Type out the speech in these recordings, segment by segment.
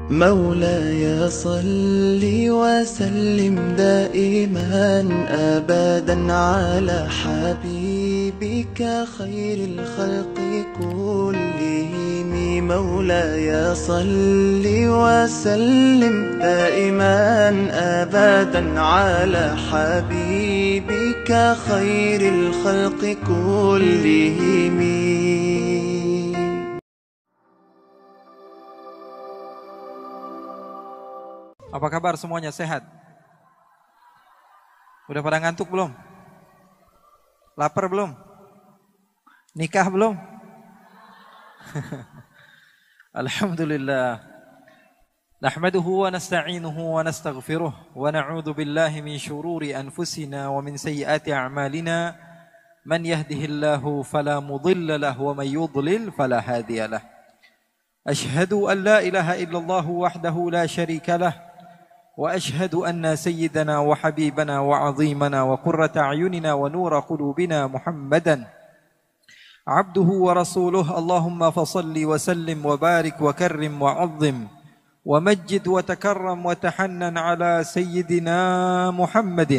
مولاي صل وسلم دائما أبدا على حبيبك خير الخلق كلهم. مولاي صل وسلم دائما أبدا على حبيبك خير الخلق كلهم. Apa kabar semuanya, sehat? Udah pada ngantuk belum? Lapar belum? Nikah belum? Alhamdulillah. Nahmaduhu wa nasta'inuhu wa nastaghfiruh wa na'udzu billahi min syururi anfusina wa min sayyiati a'malina. Man yahdihillahu fala mudilla lahu wa may yudlil fala hadiya lahu. Ashhadu an la ilaha illallah wahdahu la syarika lahu. وأشهد أن سيدنا وحبيبنا وعظيمنا وقرة أعيننا ونور قلوبنا محمدا عبده ورسوله. اللهم فصل وسلم وبارك وكرم وعظم ومجد وتكرم وتحنن على سيدنا محمد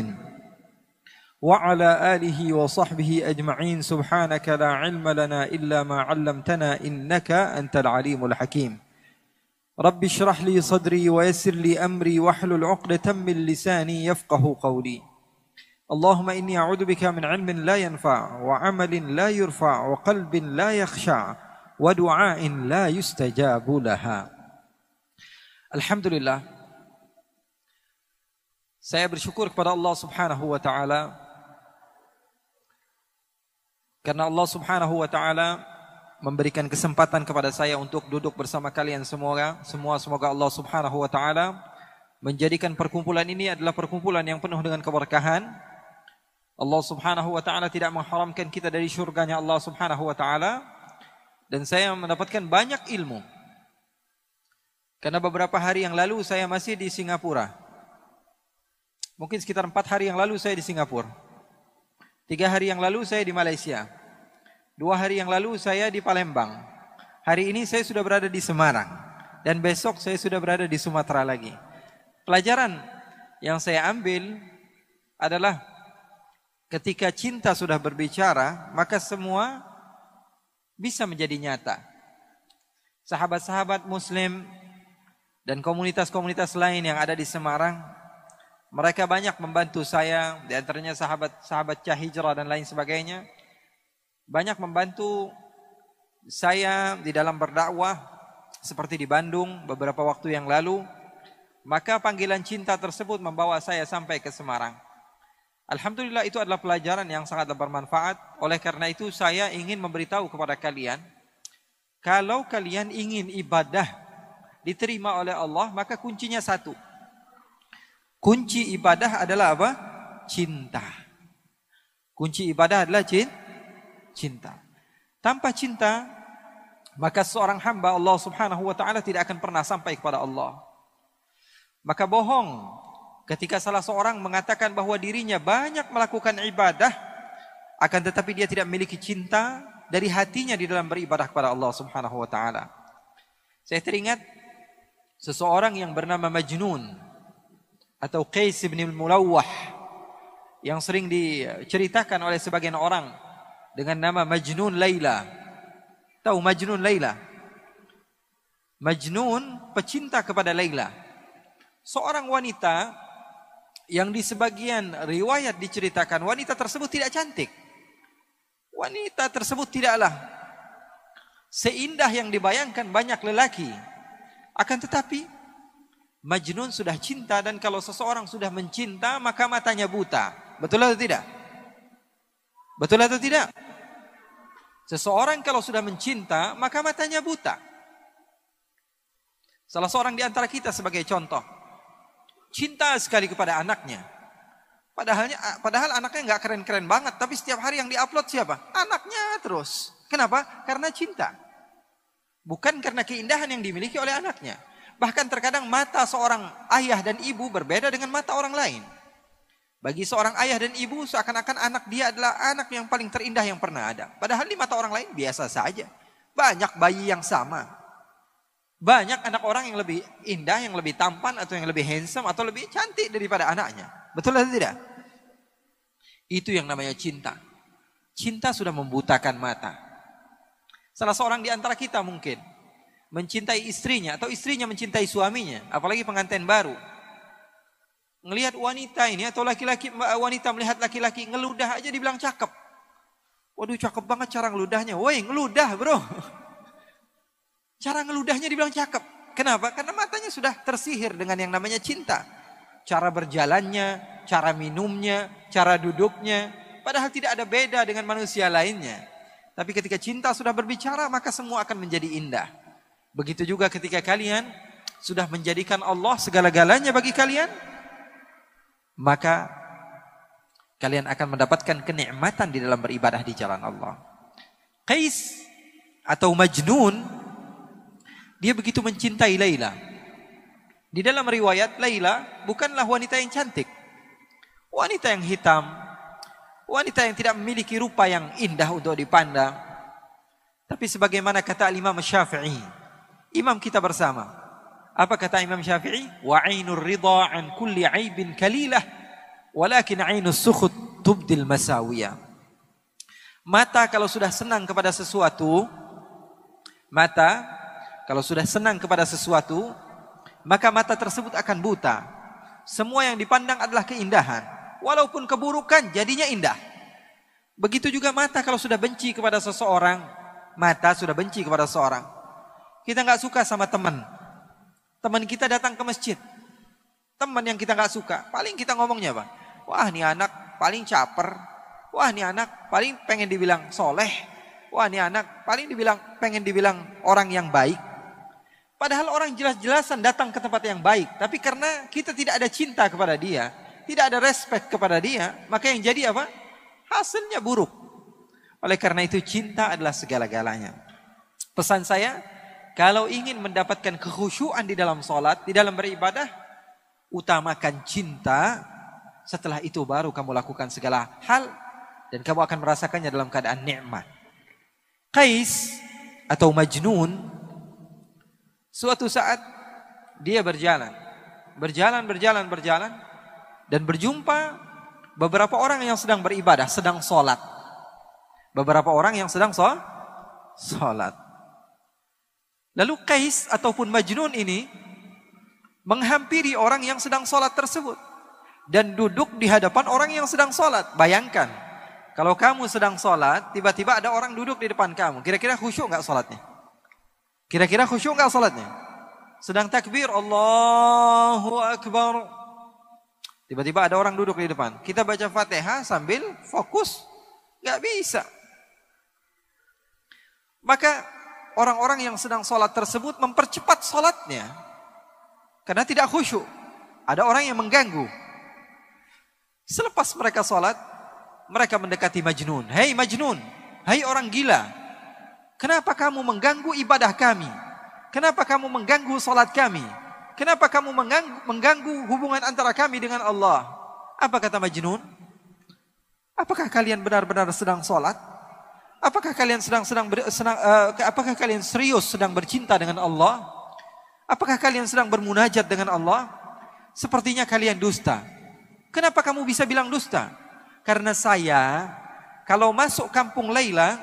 وعلى آله وصحبه أجمعين. سبحانك لا علم لنا إلا ما علمتنا إنك أنت العليم الحكيم. رب اشرح لي صدري ويسر لي أمري واحلل عقدة من لساني يفقه قولي. اللهم إني أعوذ بك من علم لا ينفع وعمل لا يرفع وقلب لا يخشع ودعاء لا يستجاب لها. Alhamdulillah, saya bersyukur kepada Allah Subhanahu wa taala karena Allah Subhanahu wa taala memberikan kesempatan kepada saya untuk duduk bersama kalian semua. Semoga Allah Subhanahu wa taala menjadikan perkumpulan ini adalah perkumpulan yang penuh dengan keberkahan. Allah Subhanahu wa taala tidak mengharamkan kita dari syurganya Allah Subhanahu wa taala, dan saya mendapatkan banyak ilmu. Karena beberapa hari yang lalu saya masih di Singapura. Mungkin sekitar 4 hari yang lalu saya di Singapura. 3 hari yang lalu saya di Malaysia. 2 hari yang lalu saya di Palembang. Hari ini saya sudah berada di Semarang. Dan besok saya sudah berada di Sumatera lagi. Pelajaran yang saya ambil adalah ketika cinta sudah berbicara, maka semua bisa menjadi nyata. Sahabat-sahabat Muslim dan komunitas-komunitas lain yang ada di Semarang, mereka banyak membantu saya, di antaranya sahabat-sahabat Cahijrah dan lain sebagainya. Banyak membantu saya di dalam berdakwah seperti di Bandung beberapa waktu yang lalu. Maka panggilan cinta tersebut membawa saya sampai ke Semarang. Alhamdulillah, itu adalah pelajaran yang sangat bermanfaat. Oleh karena itu saya ingin memberitahu kepada kalian, kalau kalian ingin ibadah diterima oleh Allah, maka kuncinya satu. Kunci ibadah adalah apa? Cinta. Kunci ibadah adalah cinta. Tanpa cinta, maka seorang hamba Allah Subhanahu wa taala tidak akan pernah sampai kepada Allah. Maka bohong ketika salah seorang mengatakan bahwa dirinya banyak melakukan ibadah, akan tetapi dia tidak memiliki cinta dari hatinya di dalam beribadah kepada Allah Subhanahu wa taala. Saya teringat seseorang yang bernama Majnun atau Qais bin Mulawwah yang sering diceritakan oleh sebagian orang dengan nama Majnun Laila. Tahu Majnun Laila? Majnun pecinta kepada Laila. Seorang wanita yang di sebagian riwayat diceritakan wanita tersebut tidak cantik. Wanita tersebut tidaklah seindah yang dibayangkan banyak lelaki. Akan tetapi Majnun sudah cinta, dan kalau seseorang sudah mencinta maka matanya buta. Betul atau tidak? Betul atau tidak? Seseorang kalau sudah mencinta, maka matanya buta. Salah seorang di antara kita sebagai contoh, cinta sekali kepada anaknya. Padahal anaknya nggak keren-keren banget, tapi setiap hari yang diupload siapa? Anaknya terus. Kenapa? Karena cinta. Bukan karena keindahan yang dimiliki oleh anaknya. Bahkan terkadang mata seorang ayah dan ibu berbeda dengan mata orang lain. Bagi seorang ayah dan ibu seakan-akan anak dia adalah anak yang paling terindah yang pernah ada. Padahal di mata orang lain biasa saja. Banyak bayi yang sama. Banyak anak orang yang lebih indah, yang lebih tampan, atau yang lebih handsome, atau lebih cantik daripada anaknya. Betul atau tidak? Itu yang namanya cinta. Cinta sudah membutakan mata. Salah seorang di antara kita mungkin mencintai istrinya, atau istrinya mencintai suaminya, apalagi pengantin baru. Ngelihat wanita ini, atau laki-laki, wanita melihat laki-laki ngeludah aja dibilang cakep. Waduh, cakep banget cara ngeludahnya. Woi, ngeludah bro. Cara ngeludahnya dibilang cakep. Kenapa? Karena matanya sudah tersihir dengan yang namanya cinta. Cara berjalannya, cara minumnya, cara duduknya. Padahal tidak ada beda dengan manusia lainnya. Tapi ketika cinta sudah berbicara, maka semua akan menjadi indah. Begitu juga ketika kalian sudah menjadikan Allah segala-galanya bagi kalian, maka kalian akan mendapatkan kenikmatan di dalam beribadah di jalan Allah. Qais atau Majnun, dia begitu mencintai Laila. Di dalam riwayat, Laila bukanlah wanita yang cantik. Wanita yang hitam. Wanita yang tidak memiliki rupa yang indah untuk dipandang. Tapi sebagaimana kata Imam Syafi'i, imam kita bersama. Apa kata Imam Syafi'i? Wa 'ainur ridha 'an kulli 'aibin kalilah, walakin 'ainus sukhut tubdil masawiyah. Mata kalau sudah senang kepada sesuatu, maka mata tersebut akan buta. Semua yang dipandang adalah keindahan. Walaupun keburukan jadinya indah. Begitu juga mata kalau sudah benci kepada seseorang. Mata sudah benci kepada seseorang. Kita gak suka sama teman. Teman kita datang ke masjid. Teman yang kita gak suka. Paling kita ngomongnya apa? Wah, ini anak paling caper. Wah, ini anak paling pengen dibilang soleh. Wah, ini anak paling pengen dibilang orang yang baik. Padahal orang jelas-jelasan datang ke tempat yang baik. Tapi karena kita tidak ada cinta kepada dia, tidak ada respect kepada dia, maka yang jadi apa? Hasilnya buruk. Oleh karena itu cinta adalah segala-galanya. Pesan saya, kalau ingin mendapatkan kekhusyuan di dalam sholat, di dalam beribadah, utamakan cinta. Setelah itu baru kamu lakukan segala hal, dan kamu akan merasakannya dalam keadaan nikmat. Qais atau Majnun, suatu saat dia berjalan, dan berjumpa beberapa orang yang sedang beribadah, sedang sholat. Beberapa orang yang sedang sholat. Lalu Qais ataupun Majnun ini menghampiri orang yang sedang sholat tersebut dan duduk di hadapan orang yang sedang sholat. Bayangkan, kalau kamu sedang sholat, tiba-tiba ada orang duduk di depan kamu, kira-kira khusyuk nggak sholatnya? Kira-kira khusyuk nggak sholatnya? Sedang takbir, Allahu Akbar. Tiba-tiba ada orang duduk di depan. Kita baca Fatihah sambil fokus, nggak bisa. Maka orang-orang yang sedang sholat tersebut mempercepat sholatnya karena tidak khusyuk. Ada orang yang mengganggu. Selepas mereka sholat, mereka mendekati Majnun. Hei Majnun, hai orang gila, kenapa kamu mengganggu ibadah kami? Kenapa kamu mengganggu sholat kami? Kenapa kamu mengganggu hubungan antara kami dengan Allah? Apa kata Majnun? Apakah kalian benar-benar sedang sholat? Apakah kalian apakah kalian serius sedang bercinta dengan Allah? Apakah kalian sedang bermunajat dengan Allah? Sepertinya kalian dusta. Kenapa kamu bisa bilang dusta? Karena saya, kalau masuk kampung Laila,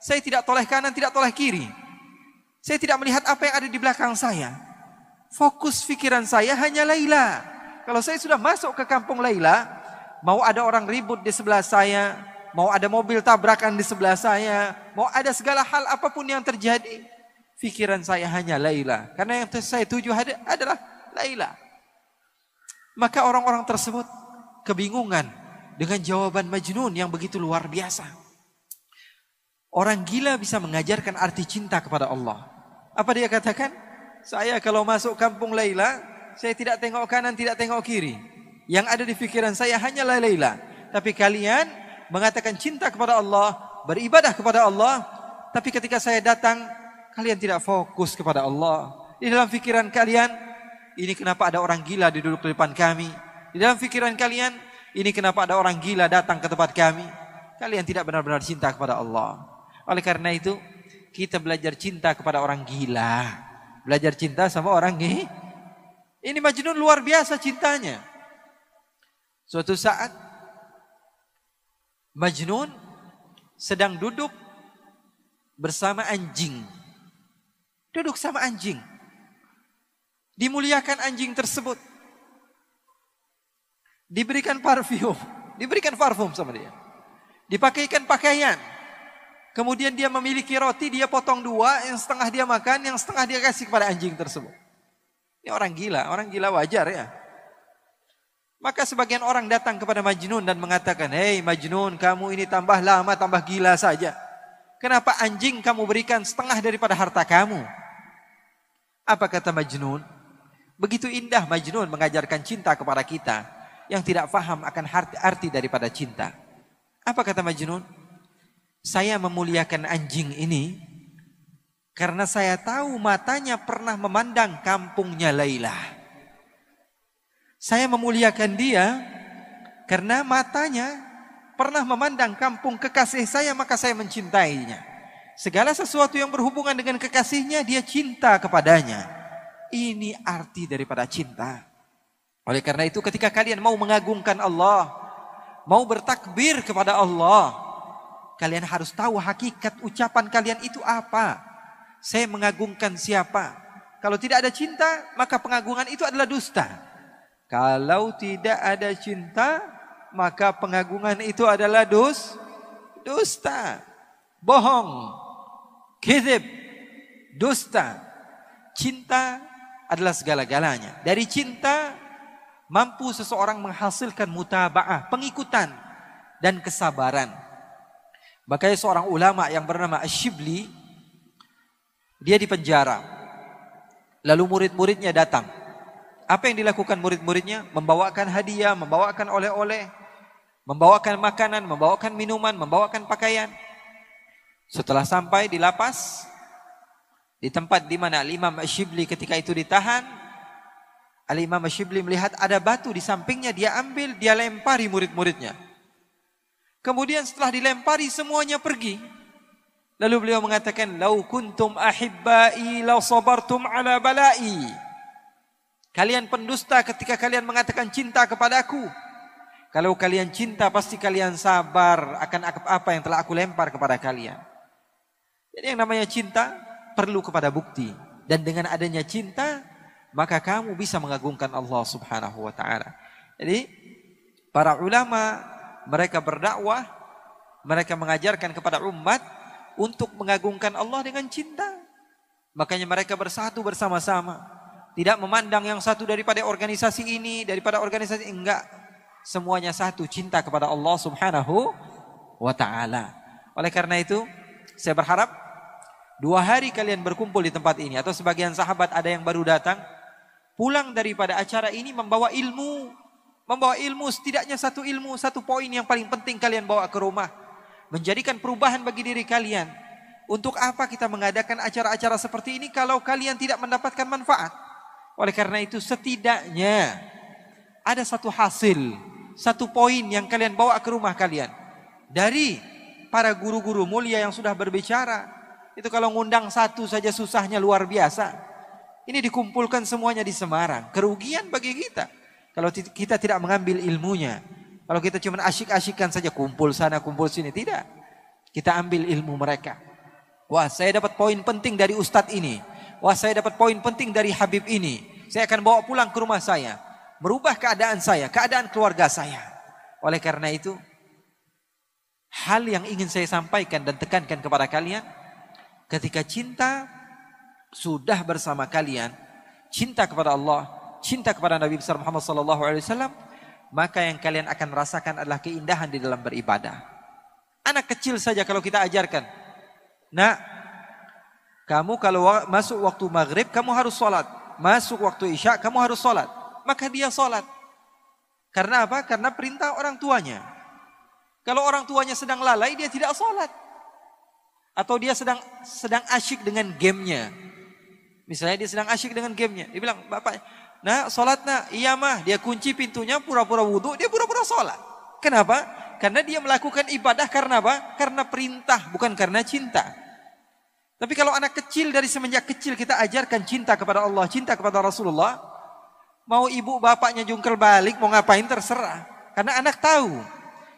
saya tidak toleh kanan, tidak toleh kiri. Saya tidak melihat apa yang ada di belakang saya. Fokus pikiran saya hanya Laila. Kalau saya sudah masuk ke kampung Laila, mau ada orang ribut di sebelah saya, mau ada mobil tabrakan di sebelah saya, mau ada segala hal apapun yang terjadi, pikiran saya hanya Laila. Karena yang saya tuju adalah Laila. Maka orang-orang tersebut kebingungan dengan jawaban Majnun yang begitu luar biasa. Orang gila bisa mengajarkan arti cinta kepada Allah. Apa dia katakan? Saya kalau masuk kampung Laila, saya tidak tengok kanan, tidak tengok kiri. Yang ada di pikiran saya hanyalah Laila. Tapi kalian mengatakan cinta kepada Allah, beribadah kepada Allah, tapi ketika saya datang, kalian tidak fokus kepada Allah. Di dalam pikiran kalian, ini kenapa ada orang gila duduk di depan kami? Di dalam pikiran kalian, ini kenapa ada orang gila datang ke tempat kami? Kalian tidak benar-benar cinta kepada Allah. Oleh karena itu, kita belajar cinta kepada orang gila. belajar cinta sama orang ini. Ini Majnun luar biasa cintanya. Suatu saat Majnun sedang duduk bersama anjing. Duduk sama anjing. Dimuliakan anjing tersebut. Diberikan parfum sama dia. Dipakaikan pakaian. Kemudian dia memiliki roti, dia potong dua, yang setengah dia makan, yang setengah dia kasih kepada anjing tersebut. Ini orang gila wajar ya. Maka sebagian orang datang kepada Majnun dan mengatakan, "Hei Majnun, kamu ini tambah lama, tambah gila saja. Kenapa anjing kamu berikan setengah daripada harta kamu?" Apa kata Majnun? Begitu indah Majnun mengajarkan cinta kepada kita yang tidak paham akan arti daripada cinta. Apa kata Majnun? Saya memuliakan anjing ini karena saya tahu matanya pernah memandang kampungnya Laila. Saya memuliakan dia karena matanya pernah memandang kampung kekasih saya, maka saya mencintainya. Segala sesuatu yang berhubungan dengan kekasihnya, dia cinta kepadanya. Ini arti daripada cinta. Oleh karena itu ketika kalian mau mengagungkan Allah, mau bertakbir kepada Allah, kalian harus tahu hakikat ucapan kalian itu apa. Saya mengagungkan siapa? Kalau tidak ada cinta, maka pengagungan itu adalah dusta. Kalau tidak ada cinta, maka pengagungan itu adalah dusta. Bohong, kizib, dusta. Cinta adalah segala-galanya. Dari cinta mampu seseorang menghasilkan mutaba'ah, pengikutan dan kesabaran. Makanya seorang ulama yang bernama Ash-Shibli, dia dipenjara. Lalu murid-muridnya datang. Apa yang dilakukan murid-muridnya? Membawakan hadiah, membawakan oleh-oleh, membawakan makanan, membawakan minuman, membawakan pakaian. Setelah sampai di lapas, di tempat di mana Al-Imam Ash-Shibli ketika itu ditahan, Al-Imam Ash-Shibli melihat ada batu di sampingnya, dia ambil, dia lempari murid-muridnya. Kemudian setelah dilempari semuanya pergi. Lalu beliau mengatakan, "Lau kuntum ahibbai law sabartum ala balai." Kalian pendusta ketika kalian mengatakan cinta kepadaku. Kalau kalian cinta pasti kalian sabar akan apa yang telah aku lempar kepada kalian. Jadi yang namanya cinta perlu kepada bukti. Dan dengan adanya cinta, maka kamu bisa mengagungkan Allah Subhanahu wa ta'ala. Jadi para ulama, mereka berdakwah, mereka mengajarkan kepada umat untuk mengagungkan Allah dengan cinta. Makanya mereka bersatu bersama-sama. Tidak memandang yang satu daripada organisasi ini, daripada organisasi ini. Enggak. Semuanya satu, cinta kepada Allah Subhanahu wa ta'ala. Oleh karena itu, saya berharap 2 hari kalian berkumpul di tempat ini. Atau sebagian sahabat ada yang baru datang, pulang daripada acara ini membawa ilmu. Membawa ilmu, setidaknya satu ilmu, satu poin yang paling penting kalian bawa ke rumah. Menjadikan perubahan bagi diri kalian. Untuk apa kita mengadakan acara-acara seperti ini kalau kalian tidak mendapatkan manfaat? Oleh karena itu setidaknya ada satu hasil, satu poin yang kalian bawa ke rumah kalian. Dari para guru-guru mulia yang sudah berbicara. Itu kalau ngundang satu saja susahnya luar biasa. Ini dikumpulkan semuanya di Semarang. Kerugian bagi kita. Kalau kita tidak mengambil ilmunya. Kalau kita cuma asyik-asyikkan saja kumpul sana, kumpul sini. Tidak. Kita ambil ilmu mereka. Wah, saya dapat poin penting dari ustadz ini. Wah, saya dapat poin penting dari Habib ini. Saya akan bawa pulang ke rumah saya. Merubah keadaan saya, keadaan keluarga saya. Oleh karena itu, hal yang ingin saya sampaikan dan tekankan kepada kalian, ketika cinta sudah bersama kalian, cinta kepada Allah, cinta kepada Nabi besar Muhammad SAW, maka yang kalian akan rasakan adalah keindahan di dalam beribadah. Anak kecil saja kalau kita ajarkan, "Nak, kamu kalau masuk waktu maghrib kamu harus sholat, masuk waktu isya kamu harus sholat." Maka dia sholat. Karena apa? Karena perintah orang tuanya. Kalau orang tuanya sedang lalai, dia tidak sholat. Atau dia sedang asyik dengan gamenya. Misalnya dia sedang asyik dengan gamenya. Dia bilang, "Bapak, nah sholat nak." "Iya mah." Dia kunci pintunya, pura-pura wudhu, dia pura-pura sholat. Kenapa? Karena dia melakukan ibadah karena apa? Karena perintah, bukan karena cinta. Tapi kalau anak kecil dari semenjak kecil kita ajarkan cinta kepada Allah, cinta kepada Rasulullah, mau ibu bapaknya jungkel balik, mau ngapain terserah. Karena anak tahu,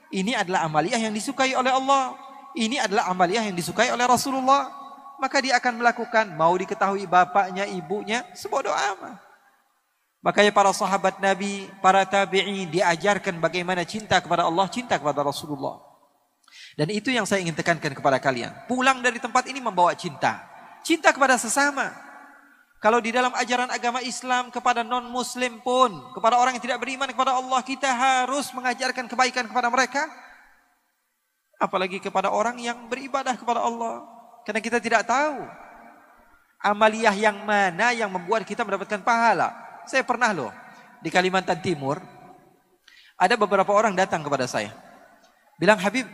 ini adalah amaliyah yang disukai oleh Allah, ini adalah amaliyah yang disukai oleh Rasulullah. Maka dia akan melakukan, mau diketahui bapaknya, ibunya, sebodoh amat. Makanya para sahabat Nabi, para tabi'in diajarkan bagaimana cinta kepada Allah, cinta kepada Rasulullah. Dan itu yang saya ingin tekankan kepada kalian. Pulang dari tempat ini membawa cinta. Cinta kepada sesama. Kalau di dalam ajaran agama Islam kepada non-muslim pun, kepada orang yang tidak beriman kepada Allah, kita harus mengajarkan kebaikan kepada mereka. Apalagi kepada orang yang beribadah kepada Allah. Karena kita tidak tahu amaliyah yang mana yang membuat kita mendapatkan pahala. Saya pernah loh di Kalimantan Timur, ada beberapa orang datang kepada saya. Bilang, Habib,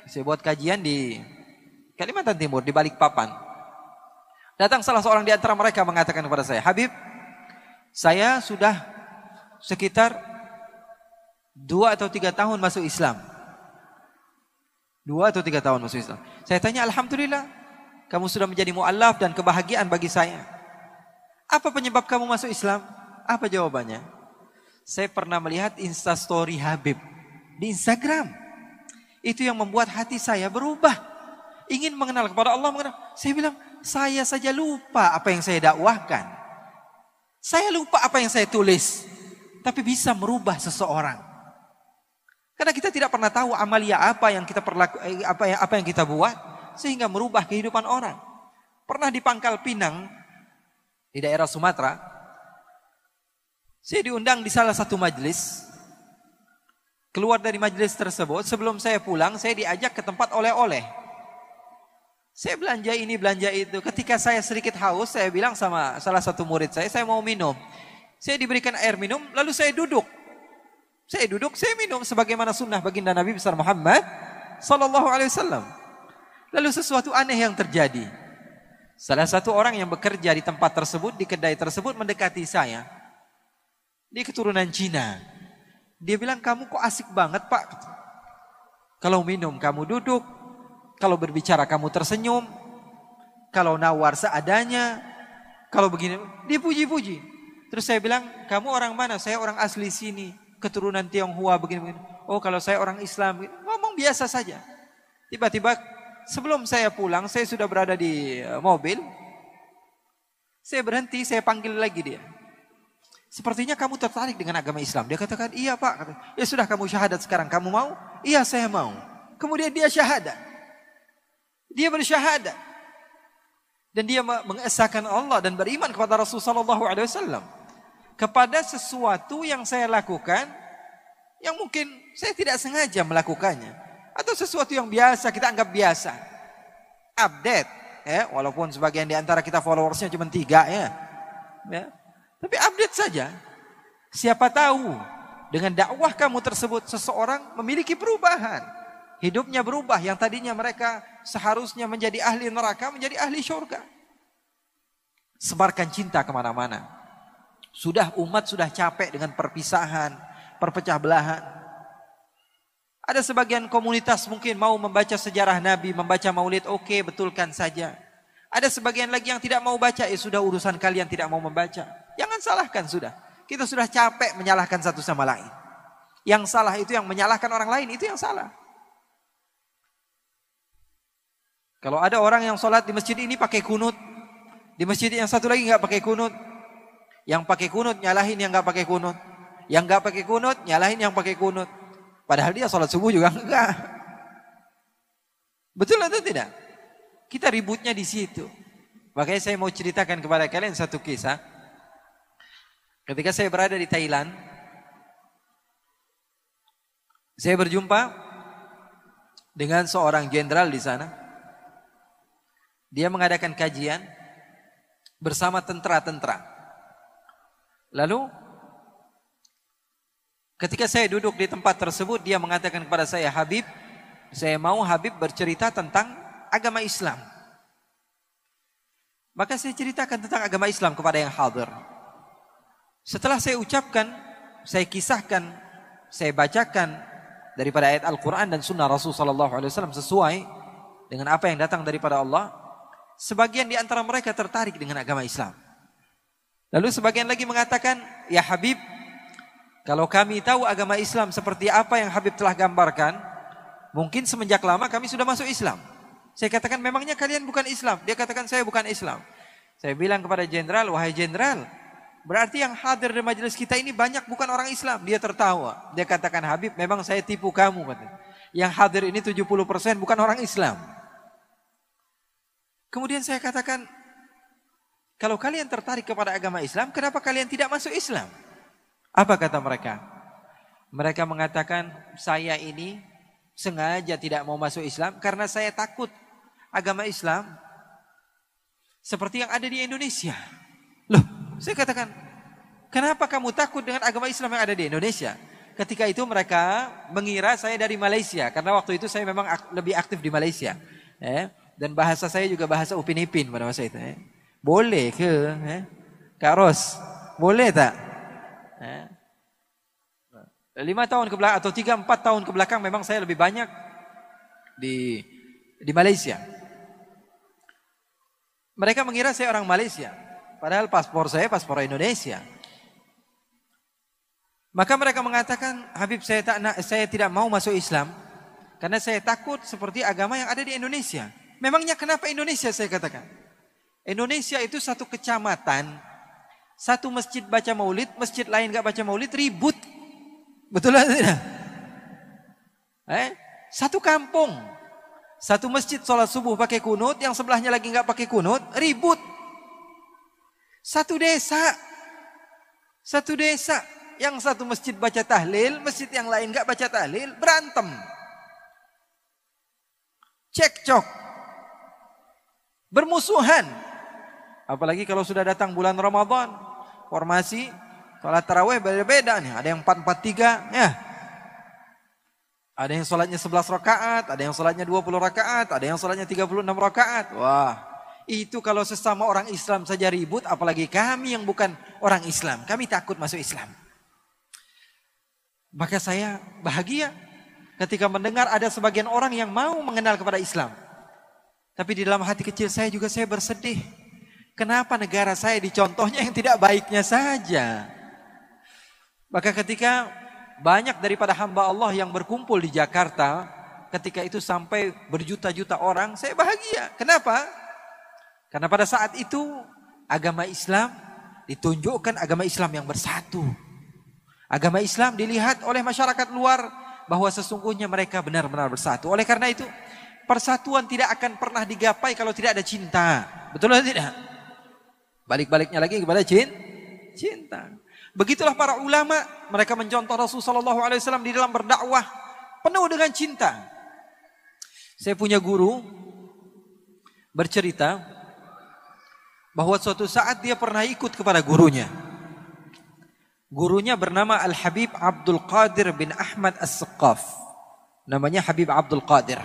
saya buat kajian di Kalimantan Timur, di Balikpapan. Datang salah seorang di antara mereka mengatakan kepada saya, Habib, saya sudah sekitar 2 atau 3 tahun masuk Islam. 2 atau 3 tahun masuk Islam. Saya tanya, Alhamdulillah, kamu sudah menjadi mu'allaf dan kebahagiaan bagi saya. Apa penyebab kamu masuk Islam? Apa jawabannya? Saya pernah melihat Instastory Habib di Instagram. Itu yang membuat hati saya berubah. Ingin mengenal kepada Allah. Saya bilang, saya saja lupa apa yang saya dakwahkan. Saya lupa apa yang saya tulis. Tapi bisa merubah seseorang. Karena kita tidak pernah tahu amalia apa yang kita apa yang kita buat. Sehingga merubah kehidupan orang. Pernah di Pangkal Pinang, di daerah Sumatera, saya diundang di salah satu majelis. Keluar dari majelis tersebut, sebelum saya pulang, saya diajak ke tempat oleh-oleh. Saya belanja ini, belanja itu. Ketika saya sedikit haus, saya bilang sama salah satu murid saya mau minum. Saya diberikan air minum, lalu saya duduk. Saya minum sebagaimana sunnah baginda Nabi besar Muhammad sallallahu alaihi wasallam. Lalu sesuatu aneh yang terjadi. Salah satu orang yang bekerja di tempat tersebut, di kedai tersebut mendekati saya. Dia keturunan Cina. Dia bilang, kamu kok asik banget Pak. Kalau minum kamu duduk, kalau berbicara kamu tersenyum, kalau nawar seadanya, kalau begini, dia puji-puji. Terus saya bilang, kamu orang mana? Saya orang asli sini, keturunan Tionghoa begini-begini. Oh, kalau saya orang Islam, ngomong biasa saja. Tiba-tiba sebelum saya pulang, saya sudah berada di mobil. Saya berhenti, saya panggil lagi dia. Sepertinya kamu tertarik dengan agama Islam. Dia katakan, iya Pak. Ya sudah, kamu syahadat sekarang. Kamu mau? Iya, saya mau. Kemudian dia syahadat. Dia bersyahadat. Dan dia mengesahkan Allah dan beriman kepada Rasulullah SAW. Kepada sesuatu yang saya lakukan, yang mungkin saya tidak sengaja melakukannya. Atau sesuatu yang biasa, kita anggap biasa. Update. Ya, walaupun sebagian di antara kita followersnya cuma 3 ya. Tapi update saja. Siapa tahu dengan dakwah kamu tersebut seseorang memiliki perubahan. Hidupnya berubah, yang tadinya mereka seharusnya menjadi ahli neraka menjadi ahli syurga. Sebarkan cinta kemana-mana. Umat sudah capek dengan perpisahan, perpecah belahan. Ada sebagian komunitas mungkin mau membaca sejarah Nabi, membaca maulid, oke, betulkan saja. Ada sebagian lagi yang tidak mau baca, ya sudah, urusan kalian tidak mau membaca. Jangan salahkan sudah. Kita sudah capek menyalahkan satu sama lain. Yang salah itu yang menyalahkan orang lain, itu yang salah. Kalau ada orang yang sholat di masjid ini pakai kunut, di masjid yang satu lagi nggak pakai kunut. Yang pakai kunut nyalahin yang nggak pakai kunut. Yang nggak pakai kunut nyalahin yang pakai kunut. Padahal dia sholat subuh juga enggak. Betul atau tidak? Kita ributnya di situ. Makanya saya mau ceritakan kepada kalian satu kisah. Ketika saya berada di Thailand, saya berjumpa dengan seorang jenderal di sana. Dia mengadakan kajian bersama tentara-tentara. Lalu ketika saya duduk di tempat tersebut, dia mengatakan kepada saya, Habib, saya mau Habib bercerita tentang agama Islam. Maka saya ceritakan tentang agama Islam kepada yang hadir. Setelah saya ucapkan, saya kisahkan, saya bacakan daripada ayat Al-Quran dan sunnah Rasulullah SAW sesuai dengan apa yang datang daripada Allah. sebagian di antara mereka tertarik dengan agama Islam. Lalu sebagian lagi mengatakan, ya Habib, kalau kami tahu agama Islam seperti apa yang Habib telah gambarkan, mungkin semenjak lama kami sudah masuk Islam. Saya katakan, memangnya kalian bukan Islam? Dia katakan, saya bukan Islam. Saya bilang kepada jenderal, wahai jenderal, berarti yang hadir di majelis kita ini banyak bukan orang Islam. Dia tertawa. Dia katakan, Habib, memang saya tipu kamu. Yang hadir ini 70% bukan orang Islam. Kemudian saya katakan, kalau kalian tertarik kepada agama Islam, kenapa kalian tidak masuk Islam? Apa kata mereka? Mereka mengatakan, saya ini sengaja tidak mau masuk Islam karena saya takut agama Islam seperti yang ada di Indonesia. Loh, saya katakan, kenapa kamu takut dengan agama Islam yang ada di Indonesia? Ketika itu mereka mengira saya dari Malaysia, karena waktu itu saya memang lebih aktif di Malaysia. Dan bahasa saya juga bahasa Upin Ipin pada masa itu. Boleh ke? Kak Ros, boleh tak? 5 tahun ke belakang atau 3-4 tahun ke belakang memang saya lebih banyak di Malaysia. Mereka mengira saya orang Malaysia, padahal paspor saya paspor Indonesia. Maka mereka mengatakan, Habib, saya tidak mau masuk Islam karena saya takut seperti agama yang ada di Indonesia. Memangnya kenapa Indonesia? Saya katakan, Indonesia itu satu kecamatan, satu masjid baca maulid, masjid lain gak baca maulid, ribut. Betul atau tidak? Satu kampung, satu masjid sholat subuh pakai kunut, yang sebelahnya lagi nggak pakai kunut, ribut. Satu desa, yang satu masjid baca tahlil, masjid yang lain nggak baca tahlil, berantem, cekcok, bermusuhan. Apalagi kalau sudah datang bulan Ramadan, formasi sholat tarawih beda-beda nih. Ada yang 4-4-3, ya. Ada yang sholatnya 11 rakaat, ada yang sholatnya 20 rakaat, ada yang sholatnya 36 rakaat. Wah, itu kalau sesama orang Islam saja ribut, apalagi kami yang bukan orang Islam. Kami takut masuk Islam. Maka saya bahagia ketika mendengar ada sebagian orang yang mau mengenal kepada Islam. Tapi di dalam hati kecil saya juga saya bersedih. Kenapa negara saya dicontohnya yang tidak baiknya saja? Maka ketika banyak daripada hamba Allah yang berkumpul di Jakarta, ketika itu sampai berjuta-juta orang, saya bahagia. Kenapa? Karena pada saat itu agama Islam ditunjukkan agama Islam yang bersatu. Agama Islam dilihat oleh masyarakat luar bahwa sesungguhnya mereka benar-benar bersatu. Oleh karena itu, persatuan tidak akan pernah digapai kalau tidak ada cinta. Betul atau tidak? Balik-baliknya lagi kepada cinta. Begitulah para ulama, mereka mencontoh Rasulullah SAW di dalam berdakwah penuh dengan cinta. Saya punya guru bercerita bahwa suatu saat dia pernah ikut kepada gurunya. Gurunya bernama Al-Habib Abdul Qadir bin Ahmad As-Saqqaf. Namanya Habib Abdul Qadir.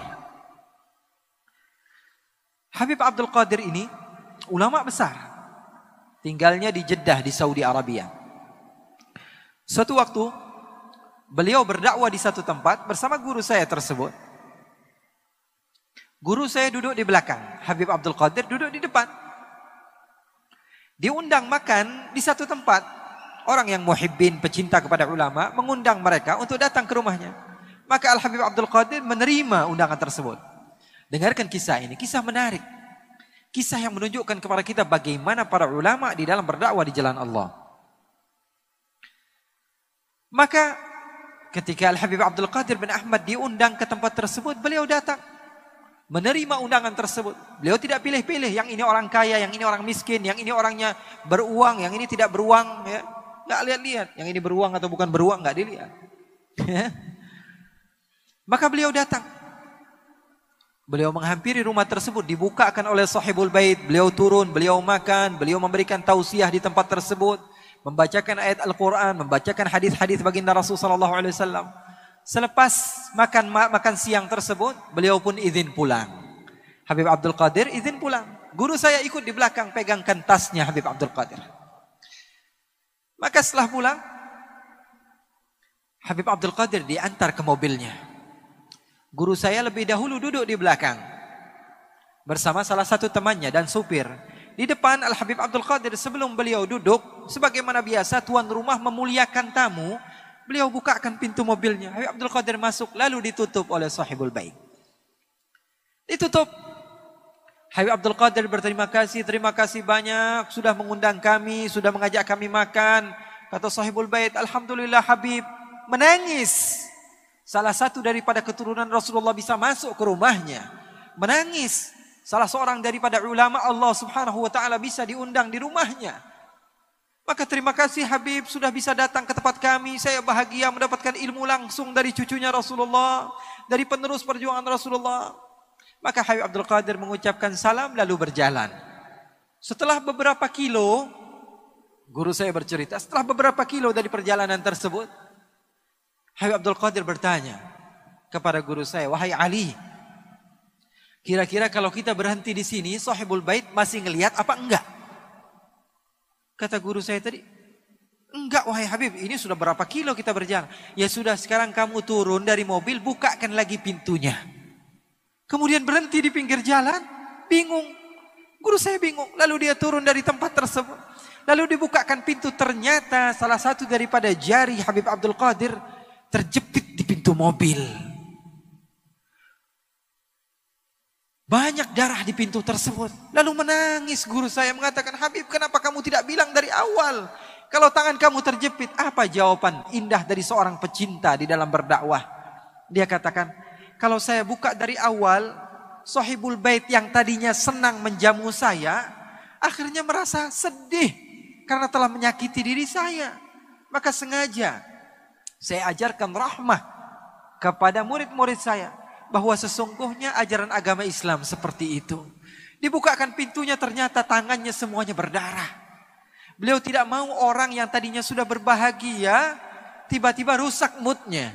Habib Abdul Qadir ini ulama besar. Tinggalnya di Jeddah di Saudi Arabia. Suatu waktu beliau berdakwah di satu tempat bersama guru saya tersebut. Guru saya duduk di belakang, Habib Abdul Qadir duduk di depan. Diundang makan di satu tempat. Orang yang muhibbin, pecinta kepada ulama, mengundang mereka untuk datang ke rumahnya. Maka Al-Habib Abdul Qadir menerima undangan tersebut. Dengarkan kisah ini, kisah menarik. Kisah yang menunjukkan kepada kita bagaimana para ulama di dalam berdakwah di jalan Allah. Maka ketika Al-Habib Abdul Qadir bin Ahmad diundang ke tempat tersebut, beliau datang. Menerima undangan tersebut. Beliau tidak pilih-pilih, yang ini orang kaya, yang ini orang miskin, yang ini orangnya beruang, yang ini tidak beruang. Ya. Nggak lihat-lihat, yang ini beruang atau bukan beruang, nggak dilihat. Maka beliau datang. Beliau menghampiri rumah tersebut, dibukakan oleh sahibul bait. Beliau turun, beliau makan, beliau memberikan tausiah di tempat tersebut. Membacakan ayat Al-Quran, membacakan hadis-hadis baginda Rasulullah SAW. Selepas makan siang tersebut, beliau pun izin pulang. Habib Abdul Qadir izin pulang. Guru saya ikut di belakang, pegangkan tasnya Habib Abdul Qadir. Maka setelah pulang, Habib Abdul Qadir diantar ke mobilnya. Guru saya lebih dahulu duduk di belakang. bersama salah satu temannya dan supir. Di depan Al-Habib Abdul Qadir, sebelum beliau duduk, sebagaimana biasa tuan rumah memuliakan tamu, beliau bukakan pintu mobilnya. Habib Abdul Qadir masuk, lalu ditutup oleh sahibul bait. Ditutup. Habib Abdul Qadir berterima kasih banyak sudah mengundang kami, sudah mengajak kami makan. Kata sahibul bait, alhamdulillah Habib, menangis. Salah satu daripada keturunan Rasulullah bisa masuk ke rumahnya. Menangis. Salah seorang daripada ulama Allah Subhanahu wa taala bisa diundang di rumahnya. Maka terima kasih Habib sudah bisa datang ke tempat kami. Saya bahagia mendapatkan ilmu langsung dari cucunya Rasulullah, dari penerus perjuangan Rasulullah. Maka Habib Abdul Qadir mengucapkan salam lalu berjalan. Setelah beberapa kilo, guru saya bercerita, setelah beberapa kilo dari perjalanan tersebut, Habib Abdul Qadir bertanya kepada guru saya, wahai Ali, kira-kira kalau kita berhenti di sini, sahibul bait masih ngelihat apa enggak? Kata guru saya tadi, enggak wahai Habib, ini sudah berapa kilo kita berjalan. Ya sudah, sekarang kamu turun dari mobil, bukakan lagi pintunya. Kemudian berhenti di pinggir jalan, bingung. Guru saya bingung. Lalu dia turun dari tempat tersebut. Lalu dibukakan pintu, ternyata salah satu daripada jari Habib Abdul Qadir terjepit di pintu mobil. Banyak darah di pintu tersebut. Lalu menangis guru saya mengatakan, Habib kenapa kamu tidak bilang dari awal? Kalau tangan kamu terjepit, apa jawaban indah dari seorang pecinta di dalam berdakwah? Dia katakan, kalau saya buka dari awal, sahibul bait yang tadinya senang menjamu saya, akhirnya merasa sedih karena telah menyakiti diri saya. Maka sengaja saya ajarkan rahmah kepada murid-murid saya, bahwa sesungguhnya ajaran agama Islam seperti itu. Dibukakan pintunya, ternyata tangannya semuanya berdarah. Beliau tidak mau orang yang tadinya sudah berbahagia tiba-tiba rusak moodnya.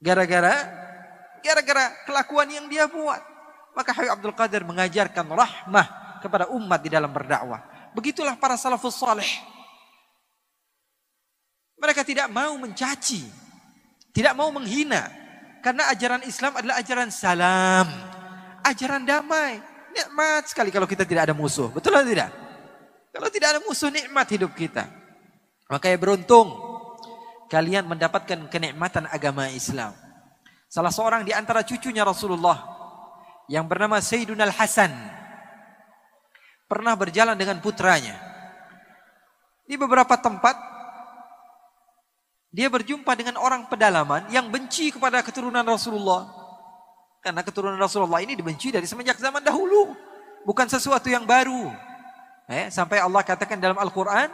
Gara-gara kelakuan yang dia buat. Maka Habib Abdul Qadir mengajarkan rahmah kepada umat di dalam berdakwah. Begitulah para salafus saleh. Mereka tidak mau mencaci, tidak mau menghina, karena ajaran Islam adalah ajaran salam, ajaran damai. Nikmat sekali kalau kita tidak ada musuh, betul atau tidak? Kalau tidak ada musuh, nikmat hidup kita. Makanya beruntung kalian mendapatkan kenikmatan agama Islam. Salah seorang di antara cucunya Rasulullah yang bernama Sayyiduna Al-Hasan pernah berjalan dengan putranya. Di beberapa tempat dia berjumpa dengan orang pedalaman yang benci kepada keturunan Rasulullah. Karena keturunan Rasulullah ini dibenci dari semenjak zaman dahulu, bukan sesuatu yang baru. Sampai Allah katakan dalam Al-Quran,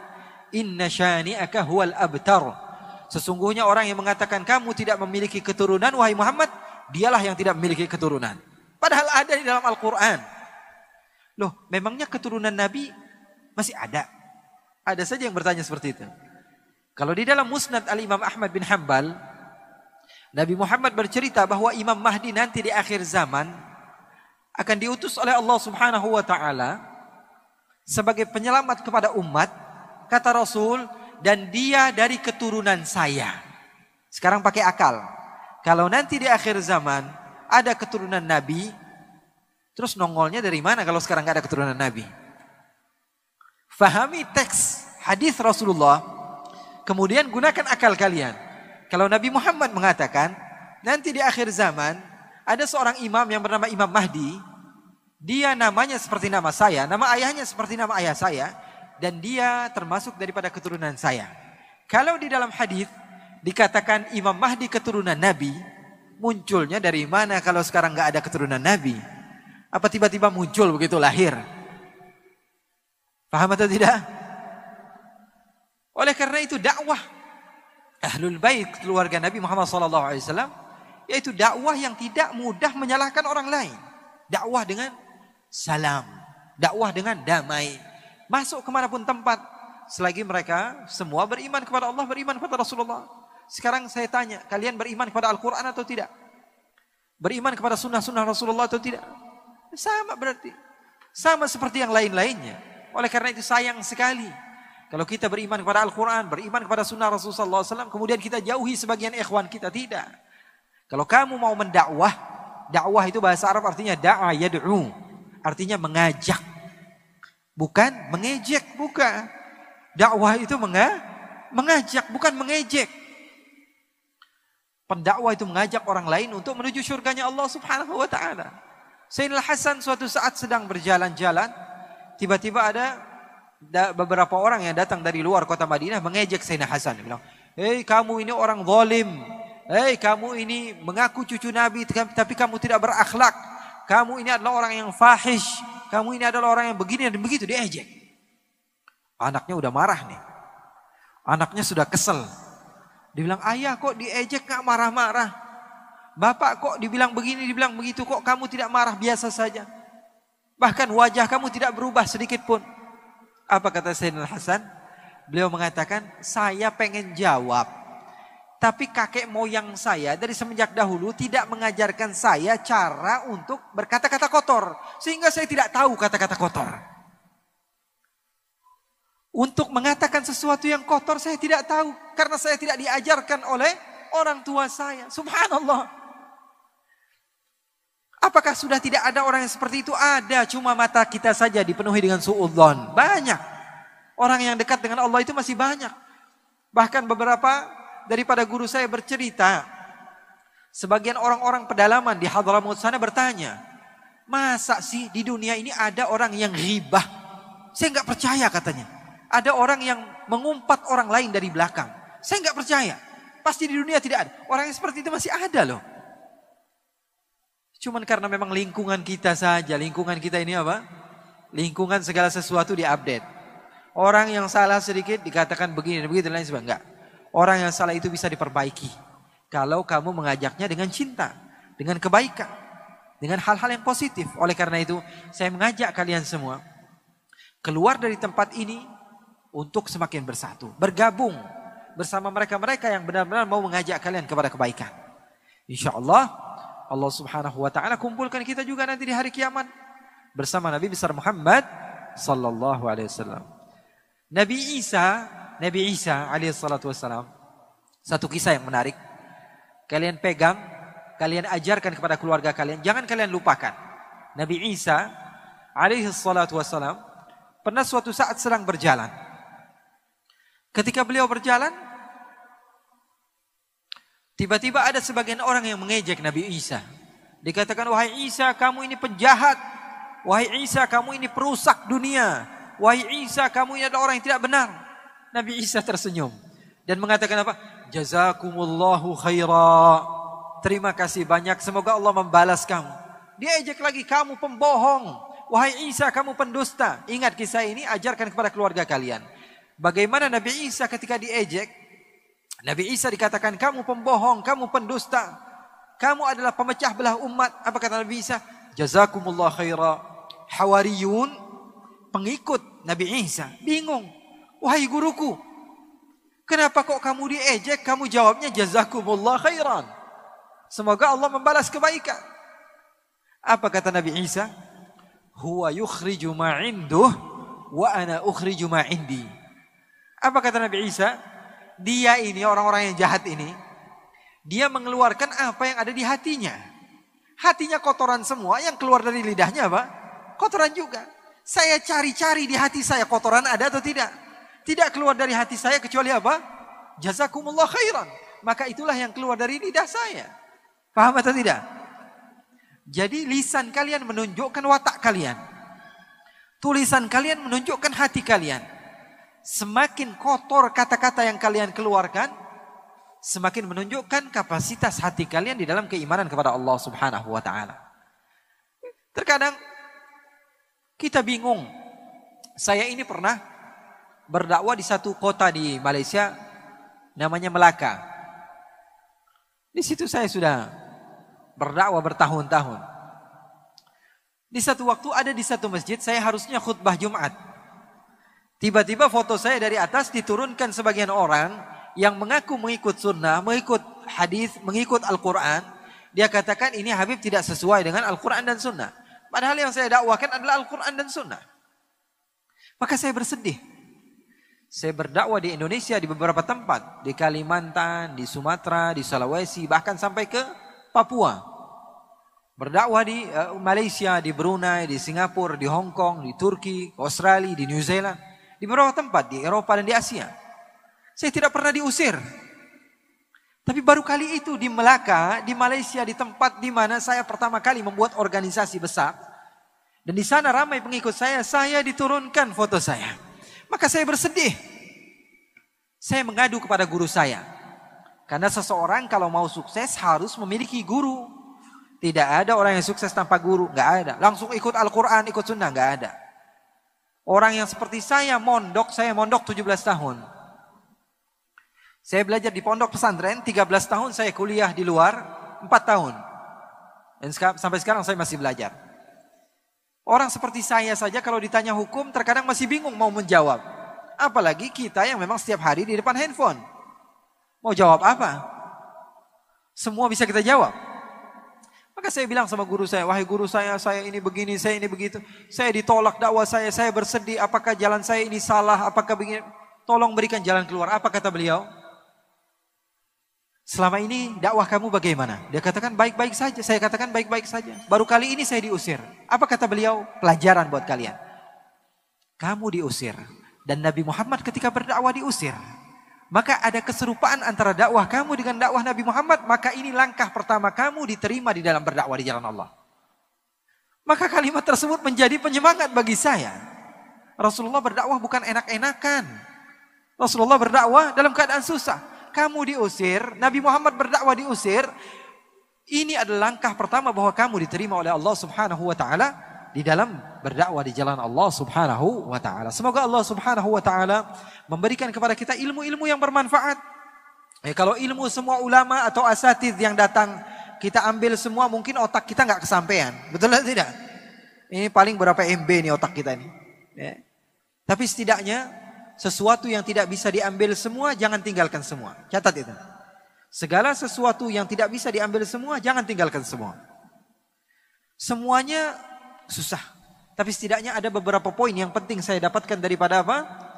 Inna syani'aka huwal abtar. Sesungguhnya orang yang mengatakan kamu tidak memiliki keturunan, wahai Muhammad, dialah yang tidak memiliki keturunan. Padahal ada di dalam Al-Quran. Loh, memangnya keturunan Nabi masih ada? Ada saja yang bertanya seperti itu. Kalau di dalam Musnad Al-Imam Ahmad bin Hanbal, Nabi Muhammad bercerita bahwa Imam Mahdi nanti di akhir zaman akan diutus oleh Allah Subhanahu wa taala sebagai penyelamat kepada umat. Kata Rasul, dan dia dari keturunan saya. Sekarang pakai akal. Kalau nanti di akhir zaman ada keturunan Nabi, terus nongolnya dari mana kalau sekarang gak ada keturunan Nabi? Fahami teks hadis Rasulullah, kemudian gunakan akal kalian. Kalau Nabi Muhammad mengatakan nanti di akhir zaman ada seorang imam yang bernama Imam Mahdi, dia namanya seperti nama saya, nama ayahnya seperti nama ayah saya, dan dia termasuk daripada keturunan saya. Kalau di dalam hadis dikatakan Imam Mahdi keturunan Nabi, munculnya dari mana kalau sekarang gak ada keturunan Nabi? Apa tiba-tiba muncul begitu lahir? Paham atau tidak? Oleh karena itu dakwah Ahlul Bait keluarga Nabi Muhammad SAW, yaitu dakwah yang tidak mudah menyalahkan orang lain. Dakwah dengan salam, dakwah dengan damai. Masuk kemanapun tempat, selagi mereka semua beriman kepada Allah, beriman kepada Rasulullah. Sekarang saya tanya, kalian beriman kepada Al-Quran atau tidak? Beriman kepada sunnah-sunnah Rasulullah atau tidak? Sama berarti. Sama seperti yang lain-lainnya. Oleh karena itu sayang sekali kalau kita beriman kepada Al-Quran, beriman kepada sunnah Rasulullah SAW, kemudian kita jauhi sebagian ikhwan kita. Tidak. Kalau kamu mau mendakwah, Dakwah itu bahasa Arab artinya da'a yad'u. Artinya mengajak. Bukan mengejek, bukan. Dakwah itu mengajak, bukan mengejek. Pendakwah itu mengajak orang lain untuk menuju surganya Allah Subhanahu wa taala. Sayyidina Hasan suatu saat sedang berjalan-jalan, tiba-tiba ada beberapa orang yang datang dari luar kota Madinah mengejek Sayyidina Hasan. Dia bilang, "Hei, kamu ini orang zalim. Hei, kamu ini mengaku cucu Nabi tapi kamu tidak berakhlak. Kamu ini adalah orang yang fahish. Kamu ini adalah orang yang begini dan begitu." Diejek. Anaknya udah marah nih. Anaknya sudah kesel. Dibilang, "Ayah kok diejek gak marah-marah? Bapak kok dibilang begini, dibilang begitu, kok kamu tidak marah biasa saja? Bahkan wajah kamu tidak berubah sedikit pun." Apa kata Sayyidina Hasan? Beliau mengatakan, "Saya pengen jawab. Tapi kakek moyang saya dari semenjak dahulu tidak mengajarkan saya cara untuk berkata-kata kotor. Sehingga saya tidak tahu kata-kata kotor. Untuk mengatakan sesuatu yang kotor saya tidak tahu. Karena saya tidak diajarkan oleh orang tua saya." Subhanallah. Apakah sudah tidak ada orang yang seperti itu? Ada, cuma mata kita saja dipenuhi dengan suudzon. Banyak. Orang yang dekat dengan Allah itu masih banyak. Bahkan beberapa daripada guru saya bercerita, sebagian orang-orang pedalaman di Hadramaut sana bertanya, "Masa sih di dunia ini ada orang yang ghibah?" Saya nggak percaya katanya. Ada orang yang mengumpat orang lain dari belakang. Saya nggak percaya. Pasti di dunia tidak ada. Orang yang seperti itu masih ada loh. Cuman karena memang lingkungan kita saja. Lingkungan kita ini apa? Lingkungan segala sesuatu diupdate. Orang yang salah sedikit dikatakan begini dan begitu dan lain sebagainya. Enggak. Orang yang salah itu bisa diperbaiki. Kalau kamu mengajaknya dengan cinta. Dengan kebaikan. Dengan hal-hal yang positif. Oleh karena itu saya mengajak kalian semua. Keluar dari tempat ini. Untuk semakin bersatu. Bergabung. Bersama mereka-mereka yang benar-benar mau mengajak kalian kepada kebaikan. InsyaAllah. Allah Subhanahu wa ta'ala kumpulkan kita juga nanti di hari kiamat. Bersama Nabi besar Muhammad sallallahu alaihi wasallam. Nabi Isa alaihi salatu wassalam. Satu kisah yang menarik. Kalian pegang, kalian ajarkan kepada keluarga kalian. Jangan kalian lupakan. Nabi Isa alaihi salatu wassalam pernah suatu saat sedang berjalan. Ketika beliau berjalan, tiba-tiba ada sebagian orang yang mengejek Nabi Isa. Dikatakan, "Wahai Isa, kamu ini penjahat. Wahai Isa, kamu ini perusak dunia. Wahai Isa, kamu ini adalah orang yang tidak benar." Nabi Isa tersenyum dan mengatakan apa? "Jazakumullahu khaira." Terima kasih banyak, semoga Allah membalas kamu. Dia ejek lagi, "Kamu pembohong. Wahai Isa, kamu pendusta." Ingat kisah ini, ajarkan kepada keluarga kalian. Bagaimana Nabi Isa ketika diejek? Nabi Isa dikatakan, "Kamu pembohong, kamu pendusta. Kamu adalah pemecah belah umat." Apa kata Nabi Isa? "Jazakumullah khaira." Hawariyun, pengikut Nabi Isa, bingung. "Wahai guruku, kenapa kok kamu diejek?" Kamu jawabnya, "Jazakumullah khairan." Semoga Allah membalas kebaikan. Apa kata Nabi Isa? "Huwa yukhriju ma 'induh wa ana ukhriju ma 'indi." Apa kata Nabi Isa? Dia ini, orang-orang yang jahat ini, dia mengeluarkan apa yang ada di hatinya. Hatinya kotoran semua, yang keluar dari lidahnya apa? Kotoran juga. Saya cari-cari di hati saya, kotoran ada atau tidak? Tidak keluar dari hati saya kecuali apa? Jazakumullah khairan. Maka itulah yang keluar dari lidah saya. Paham atau tidak? Jadi lisan kalian menunjukkan watak kalian. Tulisan kalian menunjukkan hati kalian. Semakin kotor kata-kata yang kalian keluarkan, semakin menunjukkan kapasitas hati kalian di dalam keimanan kepada Allah Subhanahu wa ta'ala. Terkadang kita bingung. Saya ini pernah berdakwah di satu kota di Malaysia, namanya Melaka. Di situ saya sudah berdakwah bertahun-tahun. Di satu waktu ada di satu masjid, saya harusnya khutbah Jumat. Tiba-tiba foto saya dari atas diturunkan sebagian orang yang mengaku mengikut sunnah, mengikut hadis, mengikut Al-Quran. Dia katakan ini Habib tidak sesuai dengan Al-Quran dan sunnah. Padahal yang saya dakwakan adalah Al-Quran dan sunnah. Maka saya bersedih. Saya berdakwah di Indonesia di beberapa tempat. Di Kalimantan, di Sumatera, di Sulawesi, bahkan sampai ke Papua. Berdakwah di Malaysia, di Brunei, di Singapura, di Hong Kong, di Turki, Australia, di New Zealand, di beberapa tempat di Eropa dan di Asia. Saya tidak pernah diusir. Tapi baru kali itu di Melaka, di Malaysia, di tempat di mana saya pertama kali membuat organisasi besar. Dan di sana ramai pengikut saya diturunkan foto saya. Maka saya bersedih. Saya mengadu kepada guru saya. Karena seseorang kalau mau sukses harus memiliki guru. Tidak ada orang yang sukses tanpa guru, nggak ada. Langsung ikut Al-Quran, ikut Sunnah, nggak ada. Orang yang seperti saya mondok 17 tahun. Saya belajar di pondok pesantren, 13 tahun saya kuliah di luar, 4 tahun. Dan sampai sekarang saya masih belajar. Orang seperti saya saja kalau ditanya hukum terkadang masih bingung mau menjawab. Apalagi kita yang memang setiap hari di depan handphone. Mau jawab apa? Semua bisa kita jawab. Maka saya bilang sama guru saya, wahai guru saya ini begini, saya ini begitu. Saya ditolak dakwah saya bersedih, apakah jalan saya ini salah, apakah begini. Tolong berikan jalan keluar. Apa kata beliau? Selama ini dakwah kamu bagaimana? Dia katakan baik-baik saja. Saya katakan baik-baik saja. Baru kali ini saya diusir. Apa kata beliau? Pelajaran buat kalian. Kamu diusir. Dan Nabi Muhammad ketika berdakwah diusir. Maka ada keserupaan antara dakwah kamu dengan dakwah Nabi Muhammad. Maka ini langkah pertama kamu diterima di dalam berdakwah di jalan Allah. Maka kalimat tersebut menjadi penyemangat bagi saya. Rasulullah berdakwah bukan enak-enakan. Rasulullah berdakwah dalam keadaan susah. Kamu diusir, Nabi Muhammad berdakwah diusir. Ini adalah langkah pertama bahwa kamu diterima oleh Allah Subhanahu wa taala di dalam berdakwah di jalan Allah Subhanahu wa taala. Semoga Allah Subhanahu wa taala memberikan kepada kita ilmu-ilmu yang bermanfaat. Kalau ilmu semua ulama atau asatidz yang datang kita ambil semua, mungkin otak kita nggak kesampaian. Betul atau tidak? Ini paling berapa MB nih otak kita ini. Ya. Tapi setidaknya sesuatu yang tidak bisa diambil semua, jangan tinggalkan semua. Catat itu. Segala sesuatu yang tidak bisa diambil semua, jangan tinggalkan semua. Semuanya susah. Tapi setidaknya ada beberapa poin yang penting saya dapatkan daripada apa?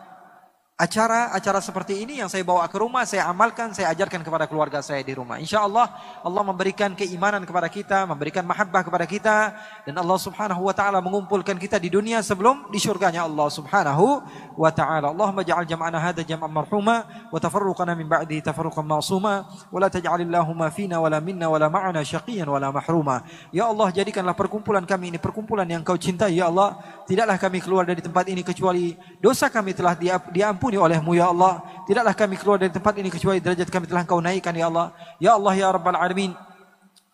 Acara seperti ini yang saya bawa ke rumah, saya amalkan, saya ajarkan kepada keluarga saya di rumah. Insya Allah, Allah memberikan keimanan kepada kita, memberikan mahabbah kepada kita, dan Allah Subhanahu wa taala mengumpulkan kita di dunia sebelum di syurganya Allah Subhanahu wa taala. Allahumma ja'al jam'ana hadza jam'an marhuma wa tafarruqana min ba'di tafarruqan ma'suma wa la taj'alillahumma fina wala minna wala ma'ana syaqiyan wala mahruma. Ya Allah, jadikanlah perkumpulan kami ini perkumpulan yang Kau cintai ya Allah. Tidaklah kami keluar dari tempat ini kecuali dosa kami telah diampuni oleh-Mu ya Allah. Tidaklah kami keluar dari tempat ini kecuali derajat kami telah Engkau naikkan ya Allah. Ya Allah ya Rabbal Alamin.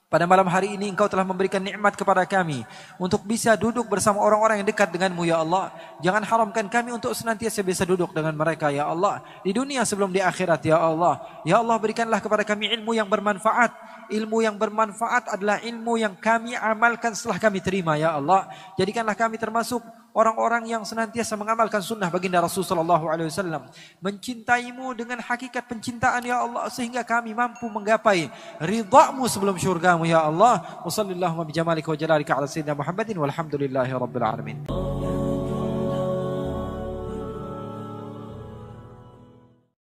Pada malam hari ini Engkau telah memberikan nikmat kepada kami untuk bisa duduk bersama orang-orang yang dekat denganmu ya Allah. Jangan haramkan kami untuk senantiasa bisa duduk dengan mereka ya Allah. Di dunia sebelum di akhirat ya Allah. Ya Allah, berikanlah kepada kami ilmu yang bermanfaat. Ilmu yang bermanfaat adalah ilmu yang kami amalkan setelah kami terima ya Allah. Jadikanlah kami termasuk orang-orang yang senantiasa mengamalkan sunnah baginda Rasulullah SAW. Mencintaimu dengan hakikat pencintaan ya Allah, sehingga kami mampu menggapai ridha-Mu sebelum syurga-Mu ya Allah. Wa sallallahu wa bijamalika wa jalalika ala sayyidina Muhammadin walhamdulillahi rabbil alamin.